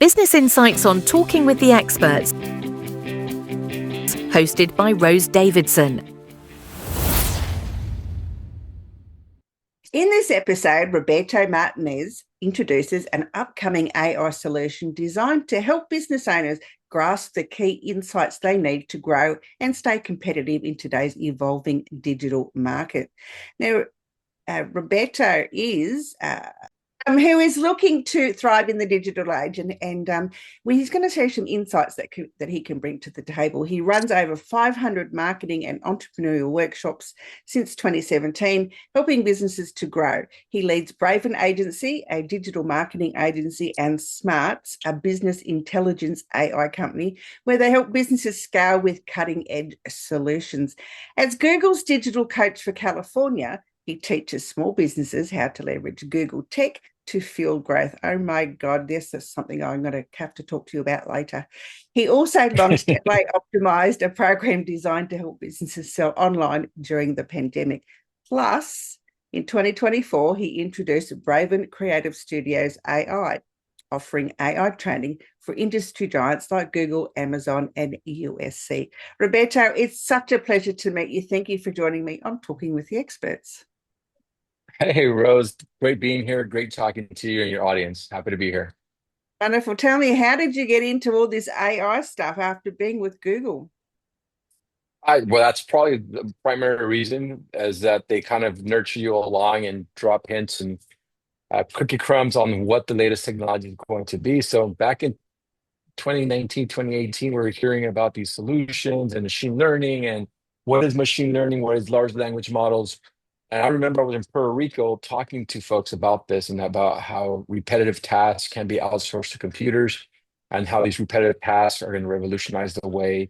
Business Insights on Talking with the Experts, hosted by Rose Davidson. In this episode, Roberto Martinez introduces an upcoming AI solution designed to help business owners grasp the key insights they need to grow and stay competitive in today's evolving digital market. Now, Roberto is who is looking to thrive in the digital age, and he's going to share some insights that he can bring to the table. He runs over 500 marketing and entrepreneurial workshops since 2017, helping businesses to grow. He leads Braven Agency, a digital marketing agency, and SMRTS, a business intelligence AI company, where they help businesses scale with cutting-edge solutions. As Google's digital coach for California, he teaches small businesses how to leverage Google tech to fuel growth. Oh my God, this is something I'm going to have to talk to you about later. He also launched optimized a program designed to help businesses sell online during the pandemic. Plus, in 2024, he introduced Braven Creative Studios AI, offering AI training for industry giants like Google, Amazon, and USC. Roberto, it's such a pleasure to meet you. Thank you for joining me on Talking with the Experts. Hey, Rose, great being here. Great talking to you and your audience. Happy to be here. Wonderful. Tell me, how did you get into all this AI stuff after being with Google? Well, that's probably the primary reason is that they kind of nurture you along and drop hints and cookie crumbs on what the latest technology is going to be. So back in 2019, 2018, we were hearing about these solutions and machine learning and what is machine learning, what is large language models. And I remember I was in Puerto Rico talking to folks about this and about how repetitive tasks can be outsourced to computers and how these repetitive tasks are going to revolutionize the way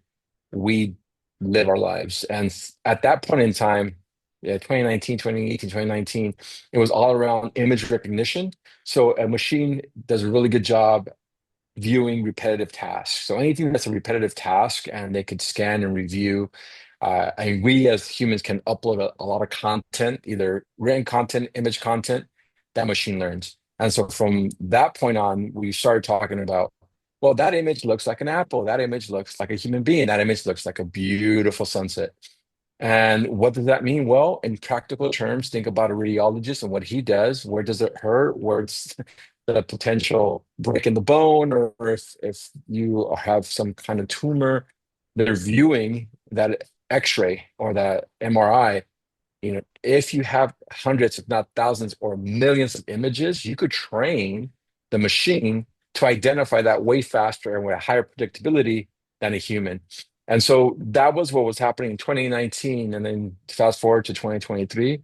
we live our lives. And at that point in time, 2019, 2018, 2019, it was all around image recognition. So a machine does a really good job viewing repetitive tasks. So anything that's a repetitive task and they could scan and review. And we as humans can upload a lot of content, either written content, image content, that machine learns. And so from that point on, we started talking about, well, that image looks like an apple. That image looks like a human being. That image looks like a beautiful sunset. And what does that mean? Well, in practical terms, think about a radiologist and what he does. Where does it hurt? Where's the potential break in the bone, or if you have some kind of tumor, they're viewing that X-ray or that MRI. If you have hundreds, if not thousands or millions of images, you could train the machine to identify that way faster and with a higher predictability than a human. And so that was what was happening in 2019. And then fast forward to 2023,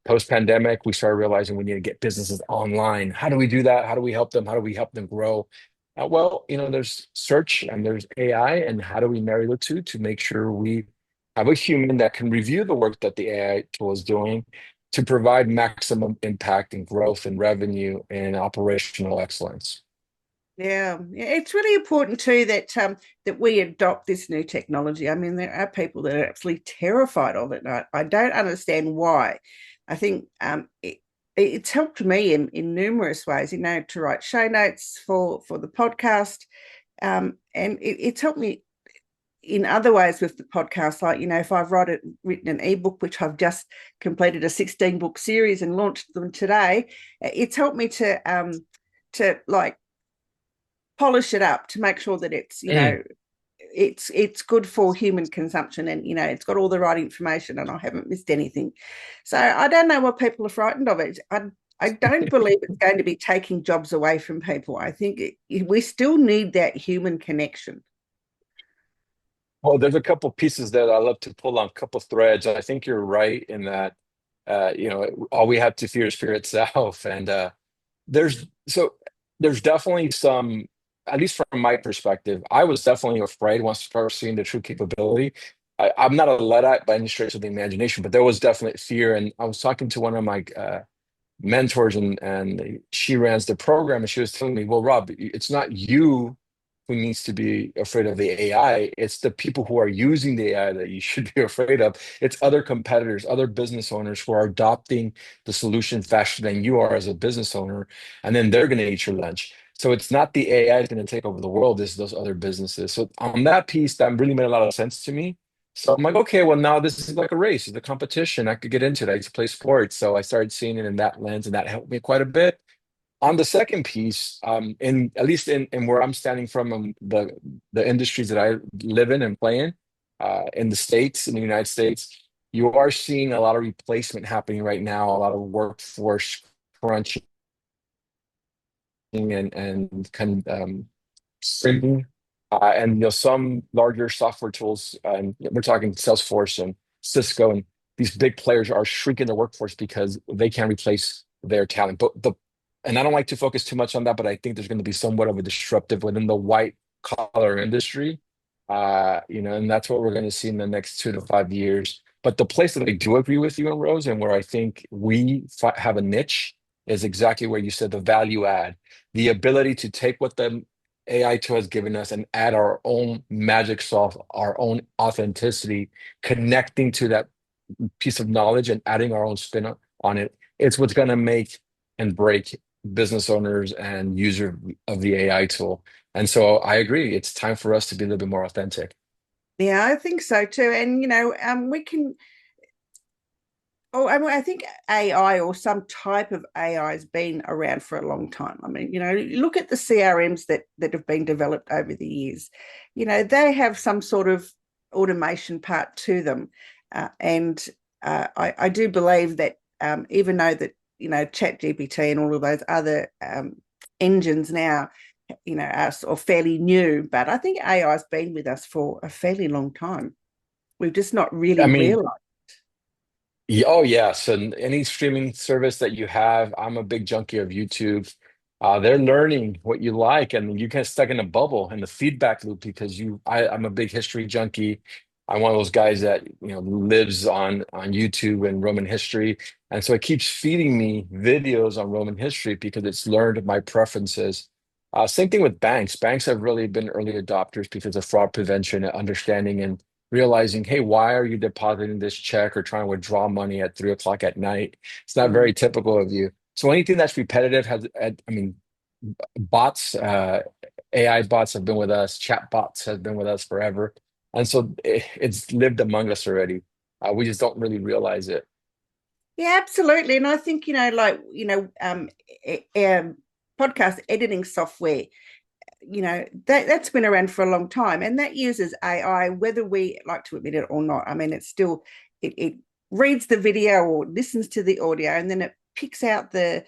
post-pandemic, we started realizing we need to get businesses online. How do we do that? How do we help them? How do we help them grow? There's search and there's AI, and how do we marry the two to make sure we have a human that can review the work that the AI tool is doing to provide maximum impact and growth and revenue and operational excellence. Yeah, it's really important too that that we adopt this new technology. I mean, there are people that are absolutely terrified of it. And I don't understand why. I think it's helped me in numerous ways, to write show notes for the podcast. And it's helped me in other ways with the podcast, like, if I've written an ebook, which I've just completed a 16-book series and launched them today, it's helped me to like polish it up to make sure that it's it's good for human consumption, and it's got all the right information and I haven't missed anything. So I don't know what people are frightened of it. I don't believe it's going to be taking jobs away from people. I think we still need that human connection. Well, there's a couple pieces that I love to pull on, a couple threads. I think you're right in that all we have to fear is fear itself. And there's definitely some, at least from my perspective, I was definitely afraid once I started seeing the true capability. I'm not a Luddite by any stretch of the imagination, but there was definitely fear. And I was talking to one of my mentors, and she runs the program, and she was telling me, well, Rob, it's not you who needs to be afraid of the AI. It's the people who are using the AI that you should be afraid of. It's other competitors, other business owners who are adopting the solution faster than you are as a business owner, and then they're going to eat your lunch. So it's not the AI is going to take over the world, it's those other businesses. So on that piece, that really made a lot of sense to me. So I'm like, okay, well, now this is like a race, it's a competition. I could get into it. I used to play sports. So I started seeing it in that lens, and that helped me quite a bit. On the second piece, in at least in where I'm standing from, the industries that I live in and play in the States, in the United States, you are seeing a lot of replacement happening right now, a lot of workforce crunching and kind of shrinking. And some larger software tools, and we're talking Salesforce and Cisco, and these big players are shrinking their workforce because they can't replace their talent. And I don't like to focus too much on that, but I think there's going to be somewhat of a disruptive within the white collar industry. And that's what we're going to see in the next 2 to 5 years. But the place that I do agree with you and Rose, and where I think we have a niche, is exactly where you said the value add, the ability to take what the AI tool has given us and add our own magic sauce, our own authenticity, connecting to that piece of knowledge and adding our own spin on it. It's what's going to make and break business owners and user of the AI tool. And so I agree. It's time for us to be a little bit more authentic. Yeah, I think so too. And we can. Oh, I mean, I think AI or some type of AI has been around for a long time. I mean, look at the CRMs that have been developed over the years. They have some sort of automation part to them, and I do believe that even though that ChatGPT and all of those other engines now, are sort of fairly new, but I think AI has been with us for a fairly long time. We've just not I really mean, realized. oh yes, and any streaming service that you have, I'm a big junkie of YouTube. They're learning what you like, and you get stuck in a bubble in the feedback loop because I'm a big history junkie. I'm one of those guys that lives on YouTube and Roman history, and so it keeps feeding me videos on Roman history because it's learned my preferences. Same thing with banks. Banks have really been early adopters because of fraud prevention and understanding and realizing, hey, why are you depositing this check or trying to withdraw money at 3 o'clock at night? It's not very typical of you. So anything that's repetitive I mean, bots, AI bots have been with us, chat bots have been with us forever. And so it's lived among us already. We just don't really realize it. Yeah, absolutely. And I think, podcast editing software, that's been around for a long time, and that uses AI, whether we like to admit it or not. I mean, it's still, it reads the video or listens to the audio, and then it picks out the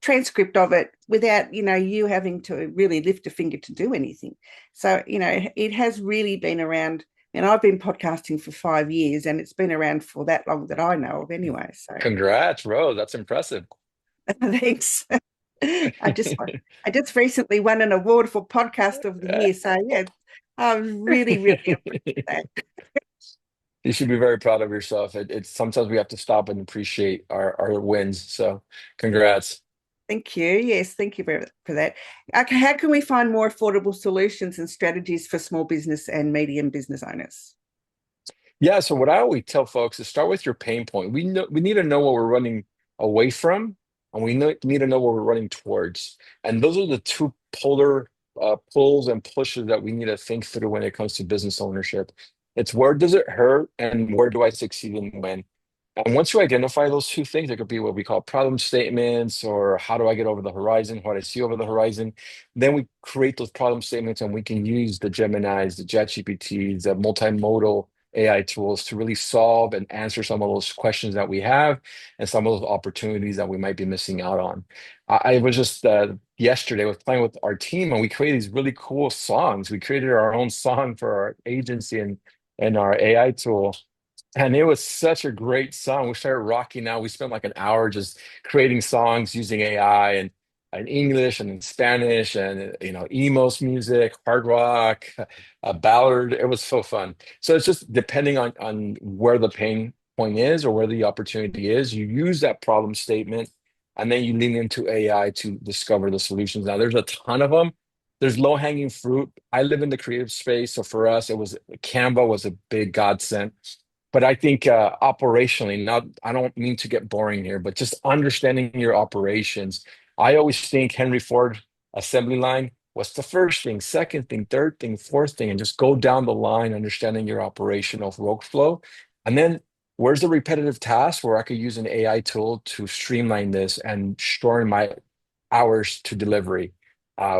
transcript of it without, you having to really lift a finger to do anything. So, it has really been around. And I've been podcasting for 5 years, and it's been around for that long that I know of anyway. So Congrats, Rose. That's impressive. thanks. I just recently won an award for podcast of the year. So yeah, I really, really appreciate that. You should be very proud of yourself. It's sometimes we have to stop and appreciate our wins. So congrats. Thank you. Yes, thank you for that. Okay, how can we find more affordable solutions and strategies for small business and medium business owners? Yeah, so what I always tell folks is start with your pain point. We need to know what we're running away from, and need to know what we're running towards. And those are the two polar pulls and pushes that we need to think through when it comes to business ownership. It's where does it hurt and where do I succeed and when? And once you identify those two things, it could be what we call problem statements or how do I get over the horizon, what I see over the horizon. Then we create those problem statements and we can use the Geminis, the ChatGPTs, the multimodal AI tools to really solve and answer some of those questions that we have and some of those opportunities that we might be missing out on. I was just yesterday I was playing with our team and we created these really cool songs. We created our own song for our agency and our AI tool. And it was such a great song. We started rocking out. We spent like an hour just creating songs using AI and in English and in Spanish and emos music, hard rock, a ballad. It was so fun. So it's just depending on where the pain point is or where the opportunity is, you use that problem statement and then you lean into AI to discover the solutions. Now there's a ton of them. There's low hanging fruit. I live in the creative space, so for us, it was Canva was a big godsend. But I think operationally, not I don't mean to get boring here, but just understanding your operations. I always think Henry Ford assembly line. What's the first thing, second thing, third thing, fourth thing, and just go down the line, understanding your operational workflow. And then where's the repetitive task where I could use an AI tool to streamline this and shorten my hours to delivery.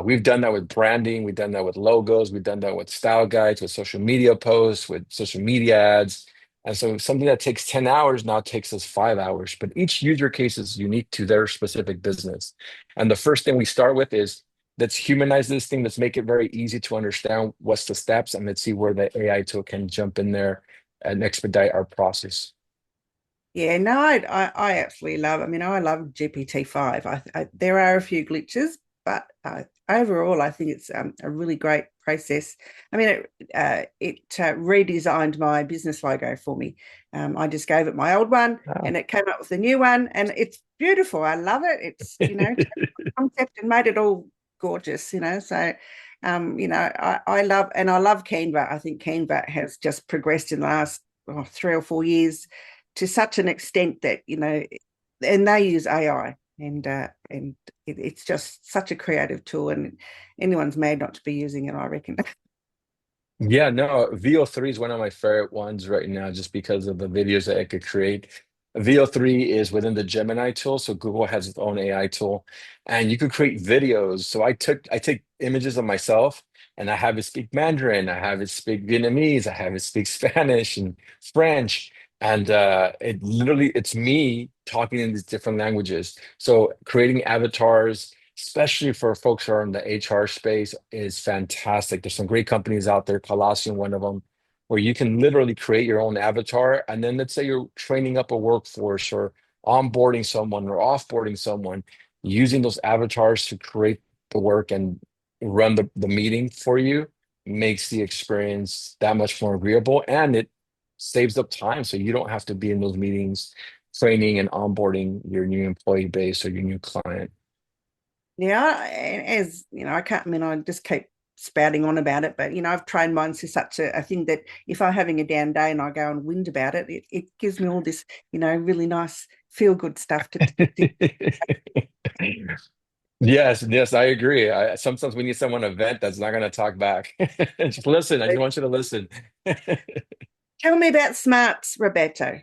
We've done that with branding, we've done that with logos, we've done that with style guides, with social media posts, with social media ads. And so something that takes 10 hours now takes us 5 hours, but each user case is unique to their specific business. And the first thing we start with is let's humanize this thing, let's make it very easy to understand what's the steps, and let's see where the AI tool can jump in there and expedite our process. Yeah, no, I absolutely love. I mean, I love GPT-5. There are a few glitches, but overall, I think it's a really great process. I mean, it redesigned my business logo for me. I just gave it my old one, Wow. and it came up with a new one, and it's beautiful. I love it. It's concept and made it all gorgeous. So. I love Canva. I think Canva has just progressed in the last 3 or 4 years to such an extent that and they use AI, and it's just such a creative tool, and anyone's mad not to be using it, I reckon. Yeah, no, VO3 is one of my favorite ones right now just because of the videos that it could create. VO3 is within the Gemini tool, so Google has its own AI tool, and you could create videos. So I take images of myself and I have it speak Mandarin, I have it speak Vietnamese, I have it speak Spanish and French, and it's me talking in these different languages. So creating avatars, especially for folks who are in the HR space, is fantastic. There's some great companies out there, Colossian, one of them, where you can literally create your own avatar. And then let's say you're training up a workforce or onboarding someone or offboarding someone, using those avatars to create the work and run the meeting for you makes the experience that much more agreeable. And it saves up time. So you don't have to be in those meetings training and onboarding your new employee base or your new client. Yeah, as I can't. I mean, I just keep spouting on about it, but I've trained mine to such a thing that if I'm having a down day and I go and whinge about it, it gives me all this, really nice feel good stuff to. Yes, yes, I agree. Sometimes we need someone to vent that's not going to talk back. Just listen. I just want you to listen. Tell me about smarts, Roberto.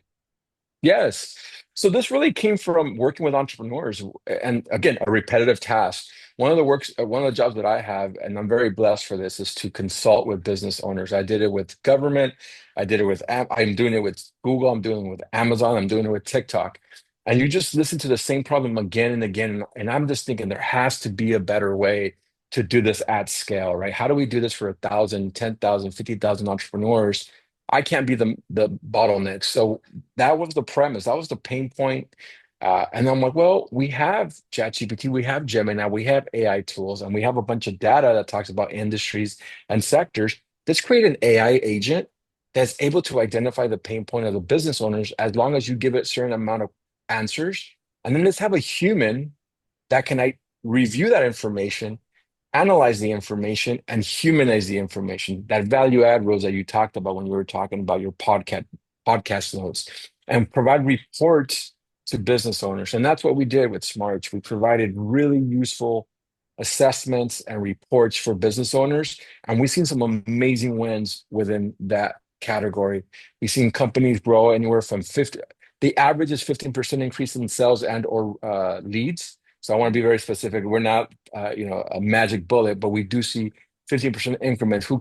Yes. So this really came from working with entrepreneurs, and again, a repetitive task. One of the jobs that I have, and I'm very blessed for this, is to consult with business owners. I did it with government. I did it with, I'm doing it with Google. I'm doing it with Amazon. I'm doing it with TikTok. And you just listen to the same problem again and again. And I'm just thinking there has to be a better way to do this at scale, right? How do we do this for 1,000, 10,000, 50,000 entrepreneurs? I can't be the bottleneck. So that was the premise. That was the pain point. And I'm like, well, we have ChatGPT, we have Gemini, we have AI tools, and we have a bunch of data that talks about industries and sectors. Let's create an AI agent that's able to identify the pain point of the business owners as long as you give it a certain amount of answers. And then let's have a human that can review that information, analyze the information, and humanize the information. That value add, Rose, that you talked about when you were talking about your podcast notes, and provide reports to business owners. And that's what we did with Smarts. We provided really useful assessments and reports for business owners, and we've seen some amazing wins within that category. We've seen companies grow anywhere from 50. The average is 15% increase in sales and or leads. So I want to be very specific. We're not, a magic bullet, but we do see 15% increments. Who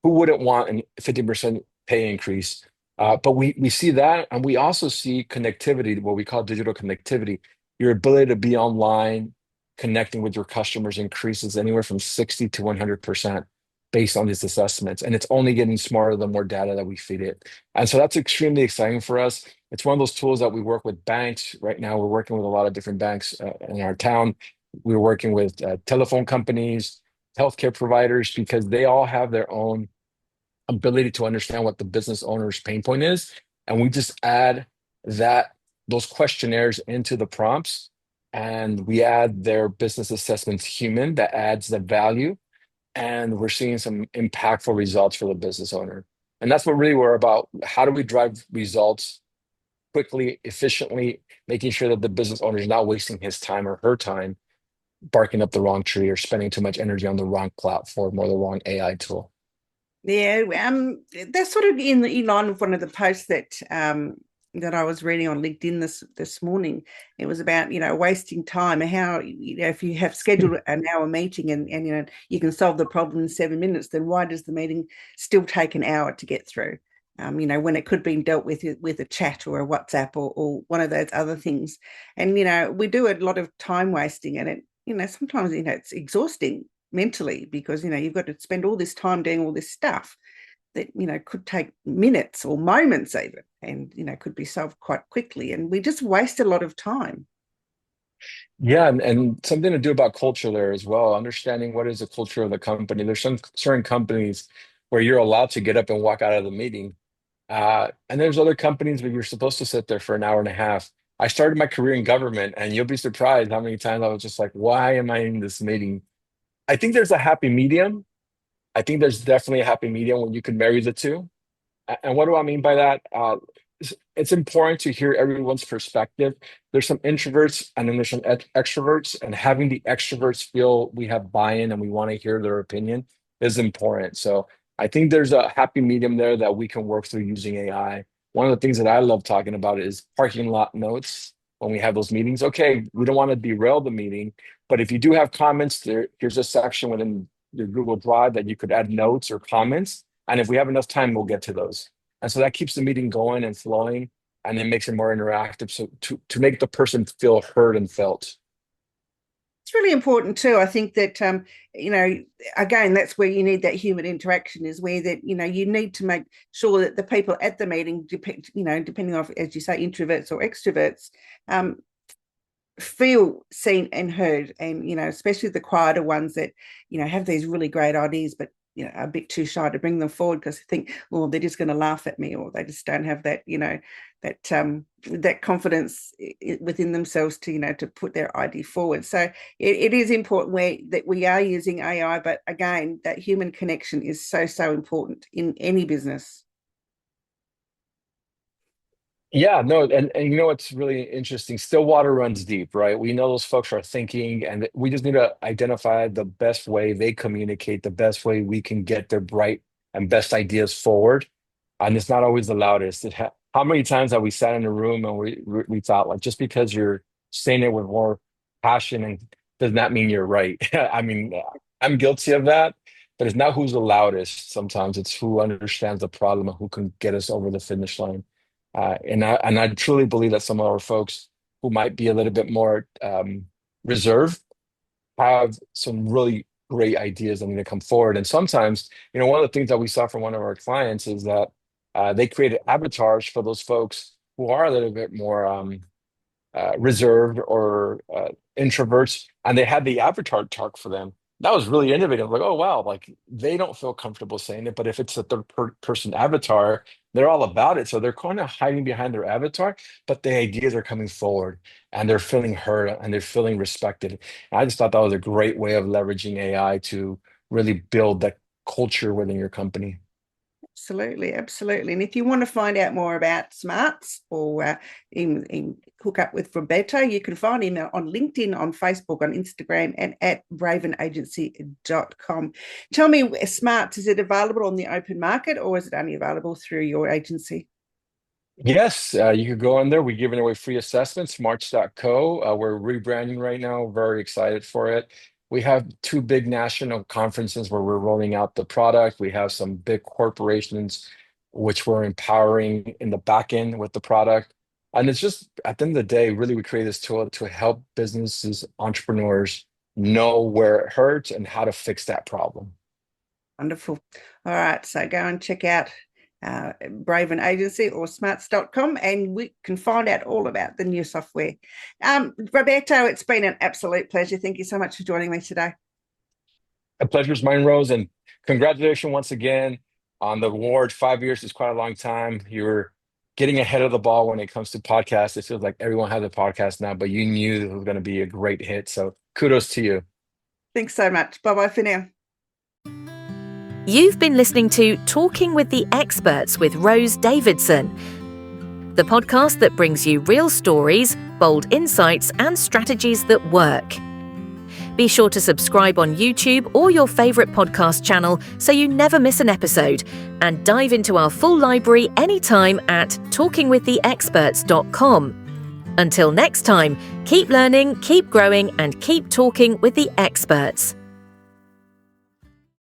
wouldn't want a 15% pay increase? But we see that, and we also see connectivity, what we call digital connectivity. Your ability to be online, connecting with your customers increases anywhere from 60 to 100% based on these assessments. And it's only getting smarter the more data that we feed it. And so that's extremely exciting for us. It's one of those tools that we work with banks. Right now, we're working with a lot of different banks in our town. We're working with telephone companies, healthcare providers, because they all have their own ability to understand what the business owner's pain point is. And we just add those questionnaires into the prompts, and we add their business assessments human that adds the value, and we're seeing some impactful results for the business owner. And that's what really we're about. How do we drive results quickly, efficiently, making sure that the business owner is not wasting his time or her time, barking up the wrong tree or spending too much energy on the wrong platform or the wrong AI tool. Yeah, that's sort of in line with one of the posts that I was reading on LinkedIn this morning. It was about wasting time and how if you have scheduled an hour meeting and you can solve the problem in 7 minutes, then why does the meeting still take an hour to get through? When it could be dealt with a chat or a WhatsApp or one of those other things. And we do a lot of time wasting, and it sometimes it's exhausting mentally because you've got to spend all this time doing all this stuff that could take minutes or moments even, and could be solved quite quickly, and we just waste a lot of time. Yeah, and something to do about culture there as well, understanding what is the culture of the company. There's some certain companies where you're allowed to get up and walk out of the meeting. And there's other companies where you're supposed to sit there for an hour and a half. I started my career in government, and you'll be surprised how many times I was just like, why am I in this meeting? I think there's a happy medium. I think there's definitely a happy medium when you can marry the two. And what do I mean by that? It's important to hear everyone's perspective. There's some introverts and then there's some extroverts, and having the extroverts feel we have buy-in and we want to hear their opinion is important. So I think there's a happy medium there that we can work through using AI. One of the things that I love talking about is parking lot notes when we have those meetings. Okay, we don't want to derail the meeting, but if you do have comments, here's a section within your Google Drive that you could add notes or comments. And if we have enough time, we'll get to those. And so that keeps the meeting going and flowing, and it makes it more interactive. So to make the person feel heard and felt. It's really important too. I think that again, that's where you need that human interaction, is where that you need to make sure that the people at the meeting, depending on, as you say, introverts or extroverts, feel seen and heard, and especially the quieter ones that have these really great ideas but are a bit too shy to bring them forward because they think, well, they're just going to laugh at me, or they just don't have that that confidence within themselves to put their idea forward. So it is important that we are using AI, but again, that human connection is so important in any business. Yeah, no, and what's really interesting, still water runs deep, right? We know those folks are thinking, and we just need to identify the best way they communicate, the best way we can get their bright and best ideas forward. And it's not always the loudest. How many times have we sat in a room and we thought, like, just because you're saying it with more passion and does not mean you're right. I mean, I'm guilty of that, but it's not who's the loudest. Sometimes it's who understands the problem and who can get us over the finish line. And I truly believe that some of our folks who might be a little bit more reserved have some really great ideas that need to come forward. And sometimes, one of the things that we saw from one of our clients is that they created avatars for those folks who are a little bit more reserved or introverts, and they had the avatar talk for them. That was really innovative. Like, oh wow, like they don't feel comfortable saying it, but if it's a third person avatar, they're all about it. So they're kind of hiding behind their avatar, but the ideas are coming forward and they're feeling heard and they're feeling respected. And I just thought that was a great way of leveraging AI to really build that culture within your company. Absolutely. And if you want to find out more about Smarts or in hook up with Roberto, you can find him on LinkedIn, on Facebook, on Instagram, and at bravenagency.com. Tell me, Smarts, is it available on the open market or is it only available through your agency? Yes, you could go on there. We're giving away free assessments, smarts.co. We're rebranding right now. Very excited for it. We have two big national conferences where we're rolling out the product. We have some big corporations which we're empowering in the back end with the product. And it's just at the end of the day, really, we create this tool to help businesses, entrepreneurs know where it hurts and how to fix that problem. Wonderful. All right, so go and check out Braven Agency or smarts.com, and we can find out all about the new software. Roberto, it's been an absolute pleasure. Thank you so much for joining me today. A pleasure's mine, Rose, and congratulations once again on the award. 5 years is quite a long time. You're getting ahead of the ball when it comes to podcasts. It feels like everyone has a podcast now, but you knew it was going to be a great hit. So kudos to you. Thanks so much. Bye-bye for now. You've been listening to Talking with the Experts with Rose Davidson, the podcast that brings you real stories, bold insights, and strategies that work. Be sure to subscribe on YouTube or your favourite podcast channel so you never miss an episode, and dive into our full library anytime at talkingwiththeexperts.com. Until next time, keep learning, keep growing, and keep talking with the experts.